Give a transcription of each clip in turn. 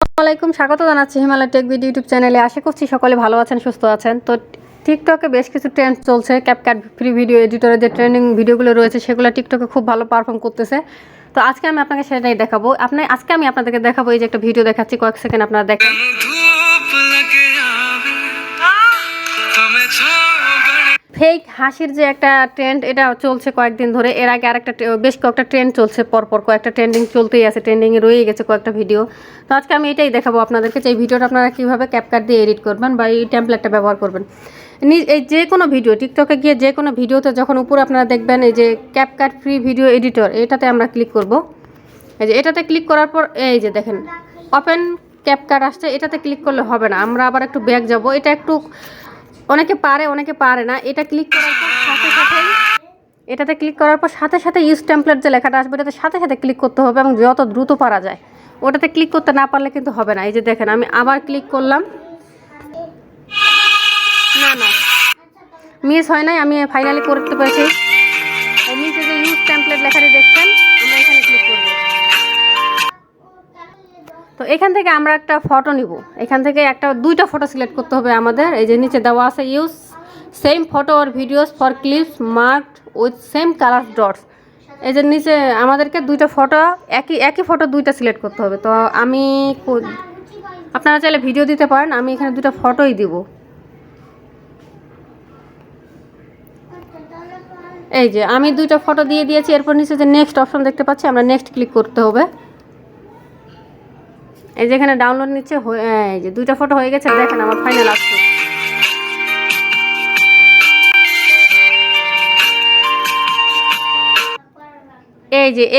আসসালামাইকুম, স্বাগত জানাচ্ছি হিমালয় টেক ভিডিও ইউটিউব চ্যানেলে। আশা করছি সকলে ভালো আছেন, সুস্থ আছেন। তো টিকটকে বেশ কিছু ট্রেন্ড চলছে। ক্যাপকাট ফ্রি ভিডিও এডিটরের যে ট্রেন্ডিং ভিডিওগুলো রয়েছে সেগুলো টিকটকে খুব ভালো পারফর্ম করতেছে। তো আজকে আমি আপনাকে সেটাই দেখাবো। আজকে আমি আপনাদেরকে দেখাবো, এই যে একটা ভিডিও দেখাচ্ছি, কয়েক সেকেন্ড আপনারা দেখেন। ফেক হাসির যে একটা ট্রেন্ড, এটা চলছে কয়েকদিন ধরে। এর আগে আরেকটা বেশ কয়েকটা ট্রেন্ড চলছে, পরপর কয়েকটা ট্রেন্ডিং চলতেই আছে, ট্রেন্ডিংয়ে রয়ে গেছে কয়েকটা ভিডিও। তো আজকে আমি এটাই দেখাবো আপনাদেরকে, যে এই ভিডিওটা আপনারা কীভাবে ক্যাপকাট দিয়ে এডিট করবেন বা এই টেমপ্লেটটা ব্যবহার করবেন। এই যে কোনো ভিডিও টিকটকে গিয়ে যে কোনো ভিডিওতে যখন উপরে আপনারা দেখবেন এই যে ক্যাপকাট ফ্রি ভিডিও এডিটর, এটাতে আমরা ক্লিক করব। এই যে এটাতে ক্লিক করার পর এই যে দেখেন ওপেন ক্যাপকাট আসছে। এটাতে ক্লিক করলে হবে না, আমরা আবার একটু ব্যাক যাব। এটা একটু অনেকে পারে অনেকে পারে না। এটা ক্লিক করার পর এটাতে ক্লিক করার পর সাথে সাথে ইউজ টেমপ্লেট যে লেখাটা আসবে এটাতে সাথে সাথে ক্লিক করতে হবে, এবং যত দ্রুত পারা যায়। ওটাতে ক্লিক করতে না পারলে কিন্তু হবে না। এই যে দেখেন আমি আবার ক্লিক করলাম, না মিস হয় নাই, আমি ফাইনালি করতে পেরেছি। নিচে যে ইউজ টেমপ্লেট লেখাটি দেখছেন, আমরা এখানে ক্লিক করব। তো এখান থেকে আমরা একটা ফটো নিব। এখান থেকে দুইটা ফটো সিলেক্ট করতে হবে আমাদের। এই যে নিচে দেওয়া আছে use same photo or videos for clips marked with same colour dots. এই যে নিচে আমাদেরকে দুইটা ফটো একই ফটো দুইটা সিলেক্ট করতে হবে। তো আপনারা চাইলে ভিডিও দিতে পারেন, আমি এখানে দুইটা ফটোই দিব। এই যে আমি দুইটা ফটো দিয়ে দিয়েছি। এরপর নিচে যে নেক্সট অপশন দেখতে পাচ্ছি, আমরা নেক্সট ক্লিক করতে হবে। এই যে এখানে ডাউনলোড নিচ্ছে, এই যে দুইটা ফটো হয়ে গেছে। দেখেন আমার ফাইনাল আসছে।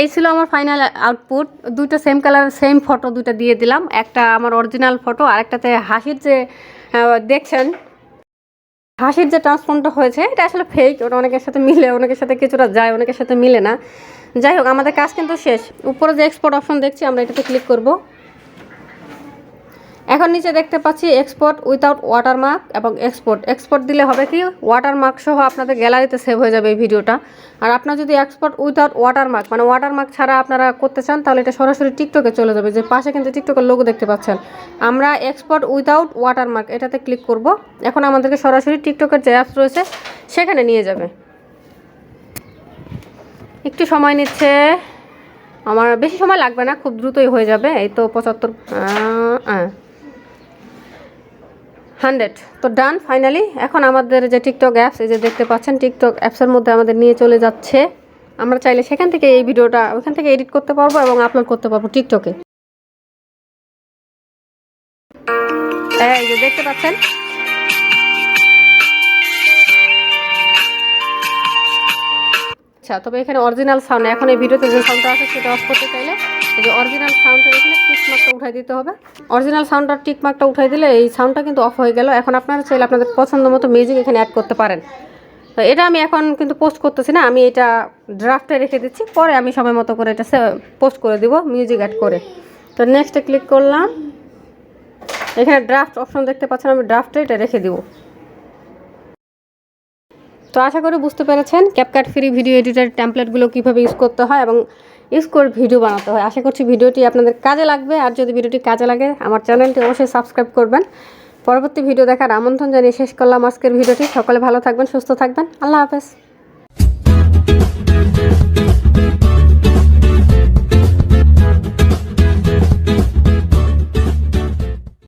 এই ছিল আমার ফাইনাল আউটপুট। দুটো সেম কালার সেম ফটো দুটো দিয়ে দিলাম। একটা আমার অরিজিনাল ফটো, আর একটাতে হাসির যে দেখছেন হাসির যে ট্রান্সফর্মটা হয়েছে, এটা আসলে ফেক। ওটা অনেকের সাথে মিলে, অনেকের সাথে কিছুটা যায়, অনেকের সাথে মিলে না। যাই হোক, আমাদের কাজ কিন্তু শেষ। উপরে যে এক্সপোর্ট অপশন দেখছি, আমরা এটাতে ক্লিক করব। এখন নিচে দেখতে পাচ্ছি এক্সপোর্ট উইথাউট ওয়াটারমার্ক এবং এক্সপোর্ট দিলে হবে কি, ওয়াটারমার্ক সহ আপনাদের গ্যালারিতে সেভ হয়ে যাবে এই ভিডিওটা। আর আপনারা যদি এক্সপোর্ট উইথাউট ওয়াটারমার্ক মানে ওয়াটারমার্ক ছাড়া আপনারা করতে চান, তাহলে এটা সরাসরি টিকটকে চলে যাবে। যে পাশে কিন্তু টিকটকের লোগো দেখতে পাচ্ছেন, আমরা এক্সপোর্ট উইথাউট ওয়াটারমার্ক এটাতে ক্লিক করব। এখন আমাদেরকে সরাসরি টিকটকের যে অ্যাপস রয়েছে সেখানে নিয়ে যাবে। একটু সময় নিচ্ছে, আমার বেশি সময় লাগবে না, খুব দ্রুতই হয়ে যাবে। এই তো 100 তো ডান ফাইনালি। এখন আমাদের যে টিকটক অ্যাপস, এই যে দেখতে পাচ্ছেন টিকটক অ্যাপসের মধ্যে আমাদের নিয়ে চলে যাচ্ছে। আমরা চাইলে সেখান থেকে এই ভিডিওটা ওখান থেকে এডিট করতে পারবো এবং আপলোড করতে পারবো টিকটকে। এই যে দেখতে পাচ্ছেন, আচ্ছা তবে এখানে অরিজিনাল সাউন্ড, এখন এই ভিডিওতে যে সাউন্ডটা আছে সেটা অফ করতে চাইলে এই যে অরিজিনাল সাউন্ডটা এখানে টিক মার্কটা উঠাই দিতে হবে। অরিজিনাল সাউন্ডটা টিক মার্কটা উঠাই দিলে এই সাউন্ডটা কিন্তু অফ হয়ে গেল। এখন আপনারা চাইলে আপনাদের পছন্দ মতো মিউজিক এখানে অ্যাড করতে পারেন। তো এটা আমি এখন কিন্তু পোস্ট করতেছি না, আমি এটা ড্রাফটে রেখে দিচ্ছি, পরে আমি সময় মতো করে এটা পোস্ট করে দিব মিউজিক অ্যাড করে। তো নেক্সটে ক্লিক করলাম, এখানে ড্রাফট অপশন দেখতে পাচ্ছেন, আমি ড্রাফটে এটা রেখে দিব। তো আশা করি বুঝতে পেরেছেন ক্যাপকাট ফ্রি ভিডিও এডিটর টেমপ্লেটগুলো কীভাবে ইউজ করতে হয় এবং ইউজ করে ভিডিও বানাতে হয়। আশা করছি ভিডিওটি আপনাদের কাজে লাগবে। আর যদি ভিডিওটি কাজে লাগে আমার চ্যানেলটি অবশ্যই সাবস্ক্রাইব করবেন। পরবর্তী ভিডিও দেখার আমন্ত্রণ জানিয়ে শেষ করলাম আজকের ভিডিওটি। সকলে ভালো থাকবেন, সুস্থ থাকবেন। আল্লাহ হাফেজ।